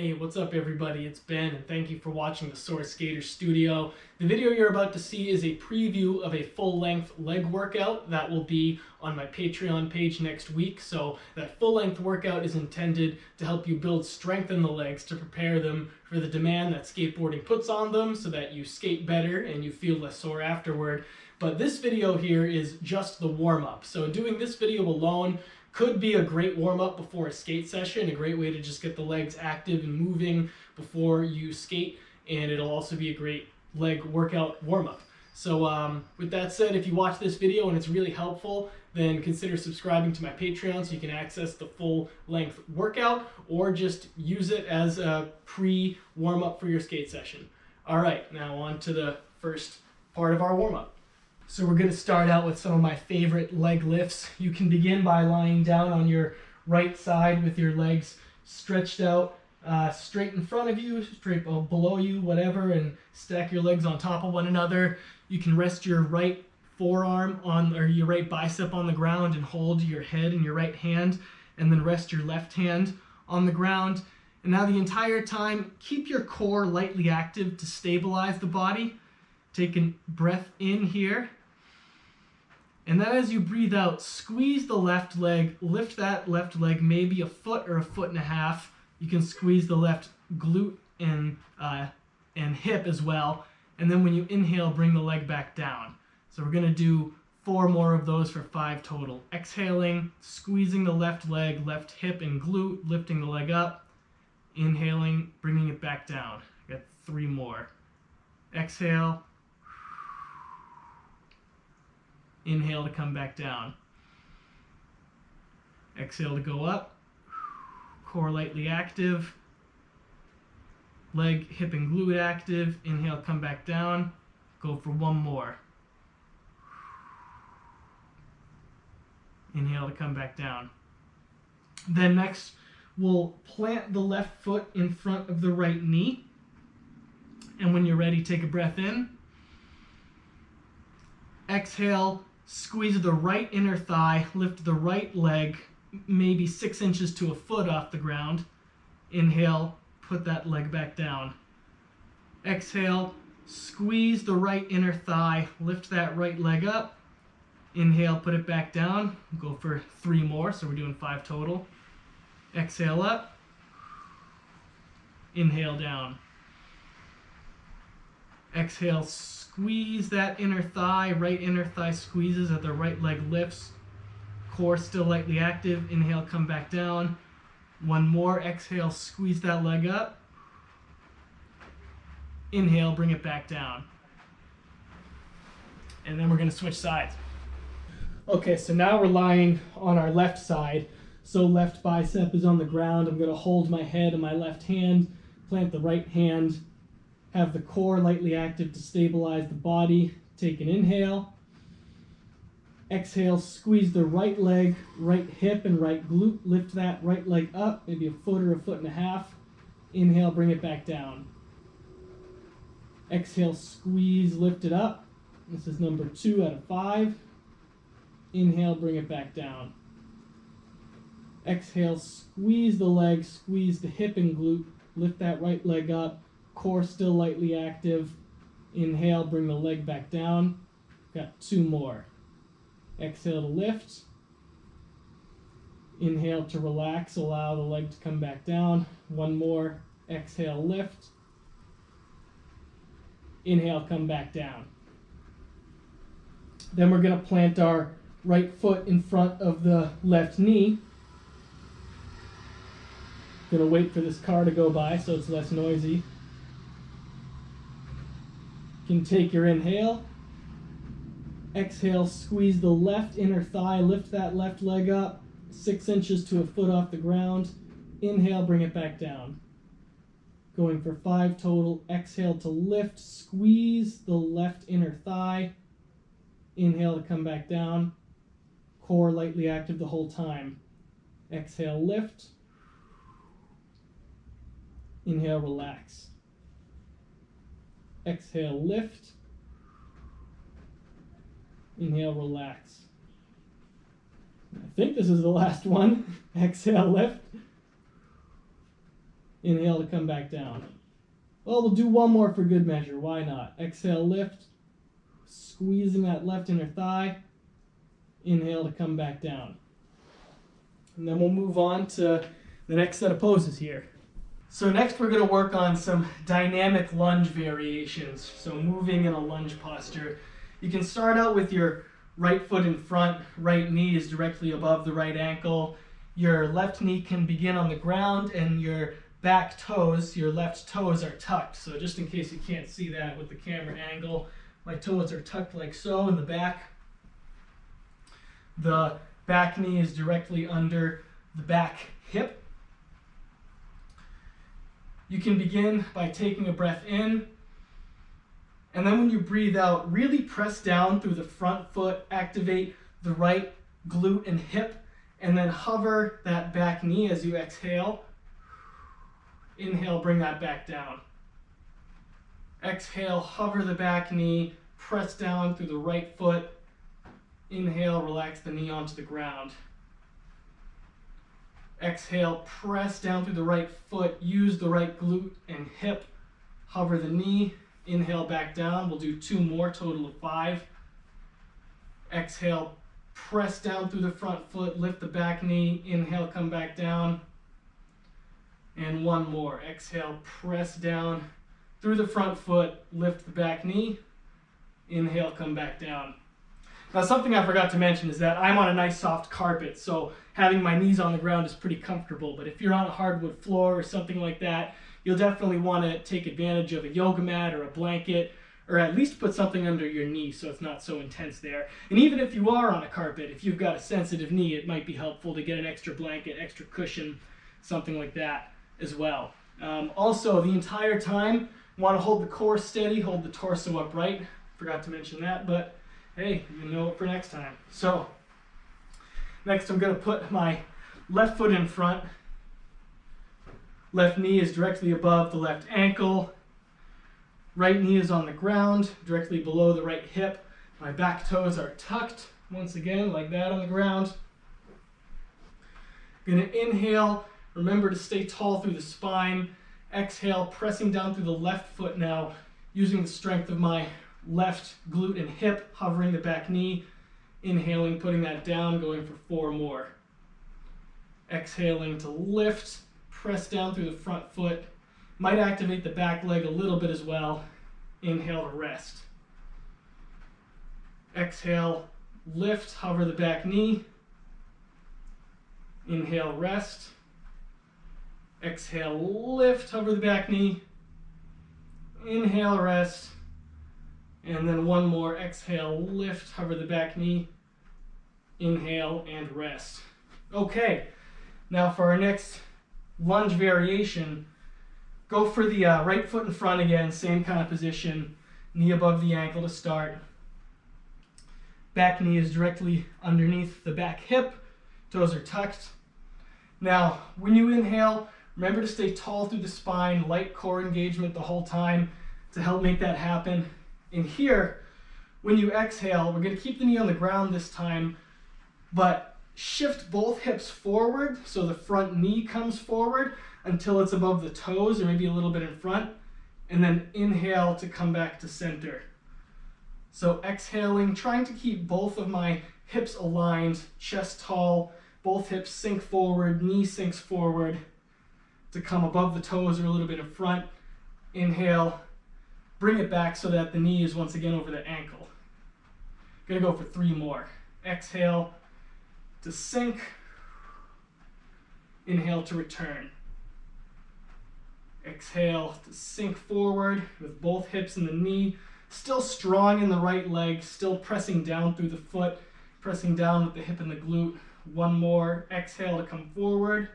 Hey, what's up everybody? It's Ben and thank you for watching the Soar Skater Studio. The video you're about to see is a preview of a full-length leg workout that will be on my Patreon page next week. So that full-length workout is intended to help you build strength in the legs to prepare them for the demand that skateboarding puts on them so that you skate better and you feel less sore afterward. But this video here is just the warm-up. So doing this video alone could be a great warm-up before a skate session, a great way to just get the legs active and moving before you skate, and it'll also be a great leg workout warm-up. So with that said, if you watch this video and it's really helpful, then consider subscribing to my Patreon so you can access the full-length workout, or just use it as a pre-warm-up for your skate session. All right, now on to the first part of our warm-up. So we're going to start out with some of my favorite leg lifts. You can begin by lying down on your right side with your legs stretched out straight in front of you, straight below you, whatever, and stack your legs on top of one another. You can rest your right forearm on, or your right bicep on the ground and hold your head in your right hand, and then rest your left hand on the ground. And now the entire time, keep your core lightly active to stabilize the body. Take a breath in here. And then as you breathe out, squeeze the left leg, lift that left leg maybe a foot or a foot and a half. You can squeeze the left glute and hip as well. And then when you inhale, bring the leg back down. So we're going to do 4 more of those for 5 total. Exhaling, squeezing the left leg, left hip and glute, lifting the leg up. Inhaling, bringing it back down. Got 3 more. Exhale. Inhale to come back down. Exhale to go up. Core lightly active. Leg, hip, and glute active. Inhale, come back down. Go for 1 more. Inhale to come back down. Then next, we'll plant the left foot in front of the right knee. And when you're ready, take a breath in. Exhale. Squeeze the right inner thigh, lift the right leg maybe 6 inches to a foot off the ground. Inhale, put that leg back down. Exhale, squeeze the right inner thigh, lift that right leg up. Inhale, put it back down. Go for 3 more, so we're doing 5 total. Exhale up. Inhale down. Exhale, squeeze that inner thigh, right inner thigh squeezes as the right leg lifts. Core still lightly active. Inhale, come back down. 1 more. Exhale, squeeze that leg up. Inhale, bring it back down. And then we're going to switch sides. Okay, so now we're lying on our left side. So left bicep is on the ground. I'm going to hold my head in my left hand, plant the right hand. Have the core lightly active to stabilize the body. Take an inhale. Exhale, squeeze the right leg, right hip, and right glute. Lift that right leg up, maybe a foot or a foot and a half. Inhale, bring it back down. Exhale, squeeze, lift it up. This is number 2 out of 5. Inhale, bring it back down. Exhale, squeeze the leg, squeeze the hip and glute. Lift that right leg up. Core still lightly active. Inhale, bring the leg back down. Got 2 more. Exhale to lift. Inhale to relax, allow the leg to come back down. 1 more. Exhale, lift. Inhale, come back down. Then we're going to plant our right foot in front of the left knee. Going to wait for this car to go by so it's less noisy. You can take your inhale. Exhale, squeeze the left inner thigh, lift that left leg up 6 inches to a foot off the ground. Inhale, bring it back down. Going for 5 total. Exhale to lift, squeeze the left inner thigh. Inhale to come back down. Core lightly active the whole time. Exhale, lift. Inhale, relax. Exhale, lift. Inhale, relax. I think this is the last one. Exhale, lift. Inhale to come back down. Well, we'll do one more for good measure. Why not? Exhale, lift. Squeezing that left inner thigh. Inhale to come back down. And then we'll move on to the next set of poses here. So next we're going to work on some dynamic lunge variations. So moving in a lunge posture. You can start out with your right foot in front, right knee is directly above the right ankle. Your left knee can begin on the ground and your back toes, your left toes are tucked. So just in case you can't see that with the camera angle, my toes are tucked like so in the back. The back knee is directly under the back hip. You can begin by taking a breath in, and then when you breathe out, really press down through the front foot, activate the right glute and hip, and then hover that back knee as you exhale. Inhale, bring that back down. Exhale, hover the back knee, press down through the right foot. Inhale, relax the knee onto the ground. Exhale, press down through the right foot, use the right glute and hip, hover the knee, inhale back down. We'll do 2 more, total of 5. Exhale, press down through the front foot, lift the back knee, inhale, come back down. And 1 more. Exhale, press down through the front foot, lift the back knee, inhale, come back down. Now something I forgot to mention is that I'm on a nice soft carpet, so having my knees on the ground is pretty comfortable. But if you're on a hardwood floor or something like that, you'll definitely want to take advantage of a yoga mat or a blanket, or at least put something under your knee so it's not so intense there. And even if you are on a carpet, if you've got a sensitive knee, it might be helpful to get an extra blanket, extra cushion, something like that as well. Also, the entire time, you want to hold the core steady, hold the torso upright. Forgot to mention that, but hey, you know it for next time. So, next I'm going to put my left foot in front. Left knee is directly above the left ankle. Right knee is on the ground, directly below the right hip. My back toes are tucked, once again, like that on the ground. I'm going to inhale. Remember to stay tall through the spine. Exhale, pressing down through the left foot now, using the strength of my left glute and hip, hovering the back knee. Inhaling, putting that down, going for 4 more. Exhaling to lift, press down through the front foot. Might activate the back leg a little bit as well. Inhale to rest. Exhale, lift, hover the back knee. Inhale, rest. Exhale, lift, hover the back knee. Inhale, rest. And then 1 more. Exhale, lift, hover the back knee. Inhale and rest. Okay, now for our next lunge variation, go for the right foot in front again, same kind of position, knee above the ankle to start. Back knee is directly underneath the back hip, toes are tucked. Now, when you inhale, remember to stay tall through the spine, light core engagement the whole time to help make that happen. And here, when you exhale, we're going to keep the knee on the ground this time, but shift both hips forward so the front knee comes forward until it's above the toes or maybe a little bit in front, and then inhale to come back to center. So exhaling, trying to keep both of my hips aligned, chest tall, both hips sink forward, knee sinks forward to come above the toes or a little bit in front. Inhale, bring it back so that the knee is once again over the ankle. Gonna go for 3 more. Exhale to sink. Inhale to return. Exhale to sink forward with both hips and the knee. Still strong in the right leg, still pressing down through the foot, pressing down with the hip and the glute. 1 more. Exhale to come forward.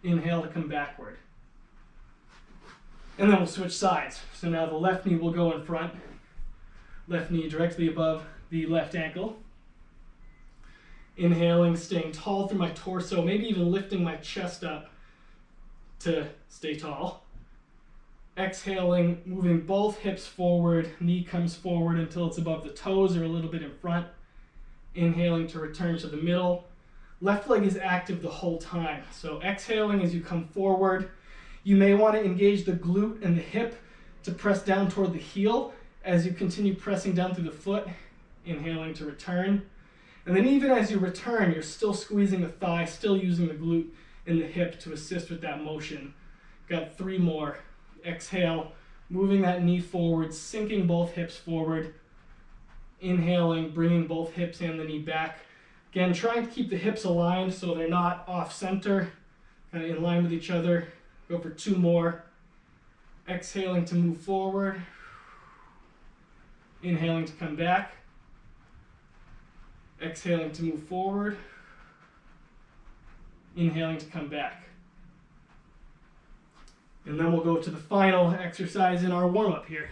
Inhale to come backward. And then we'll switch sides. So now the left knee will go in front. Left knee directly above the left ankle. Inhaling, staying tall through my torso, maybe even lifting my chest up to stay tall. Exhaling, moving both hips forward, knee comes forward until it's above the toes or a little bit in front. Inhaling to return to the middle. left leg is active the whole time. So exhaling as you come forward. You may want to engage the glute and the hip to press down toward the heel as you continue pressing down through the foot, inhaling to return. And then even as you return, you're still squeezing the thigh, still using the glute and the hip to assist with that motion. Got 3 more. Exhale, moving that knee forward, sinking both hips forward. Inhaling, bringing both hips and the knee back. Again, trying to keep the hips aligned so they're not off center, kind of in line with each other. Go for 2 more. Exhaling to move forward. Inhaling to come back. Exhaling to move forward. Inhaling to come back. And then we'll go to the final exercise in our warm-up here.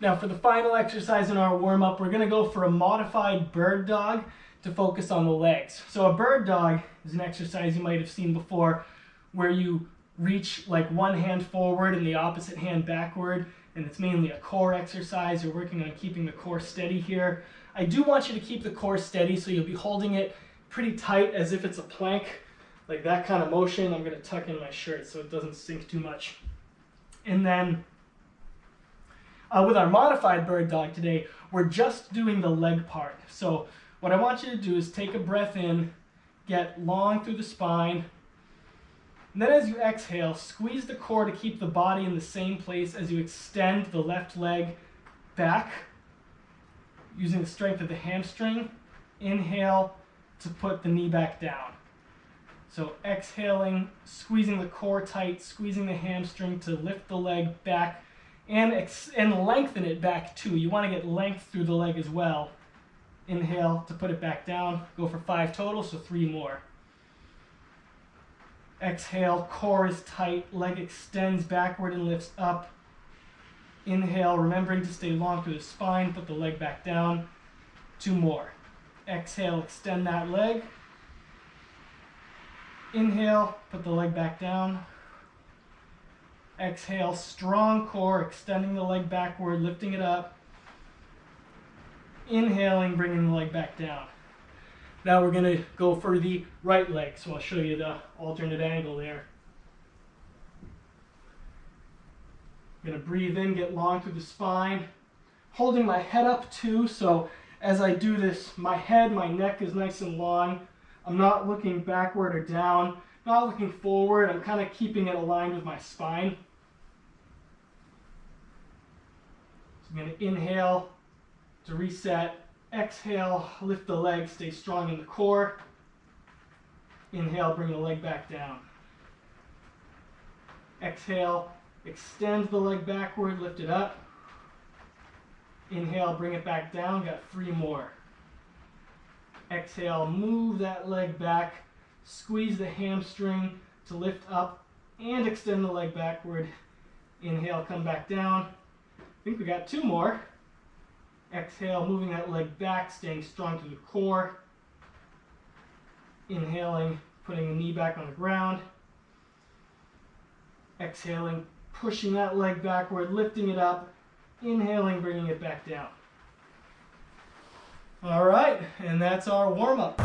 Now for the final exercise in our warm-up, we're going to go for a modified bird dog to focus on the legs. So a bird dog is an exercise you might have seen before where you reach like one hand forward and the opposite hand backward, and it's mainly a core exercise. You're working on keeping the core steady here. I do want you to keep the core steady, so you'll be holding it pretty tight as if it's a plank, like that kind of motion. I'm going to tuck in my shirt so it doesn't sink too much. And then with our modified bird dog today, we're just doing the leg part. So what I want you to do is take a breath in, get long through the spine, and then as you exhale, squeeze the core to keep the body in the same place as you extend the left leg back, using the strength of the hamstring. Inhale to put the knee back down. So exhaling, squeezing the core tight, squeezing the hamstring to lift the leg back and lengthen it back too. You want to get length through the leg as well. Inhale to put it back down. Go for 5 total, so 3 more. Exhale, core is tight, leg extends backward and lifts up. Inhale, remembering to stay long through the spine, put the leg back down. 2 more. Exhale, extend that leg. Inhale, put the leg back down. Exhale, strong core, extending the leg backward, lifting it up. Inhaling, bringing the leg back down. Now we're going to go for the right leg, so I'll show you the alternate angle there. I'm going to breathe in, get long through the spine, holding my head up too, so as I do this, my head, my neck is nice and long. I'm not looking backward or down, not looking forward. I'm kind of keeping it aligned with my spine. So I'm going to inhale to reset. Exhale, lift the leg, stay strong in the core. Inhale, bring the leg back down. Exhale, extend the leg backward, lift it up. Inhale, bring it back down, got 3 more. Exhale, move that leg back, squeeze the hamstring to lift up and extend the leg backward. Inhale, come back down. I think we got 2 more. Exhale, moving that leg back, staying strong to the core. Inhaling, putting the knee back on the ground. Exhaling, pushing that leg backward, lifting it up. Inhaling, bringing it back down. All right, and that's our warm-up.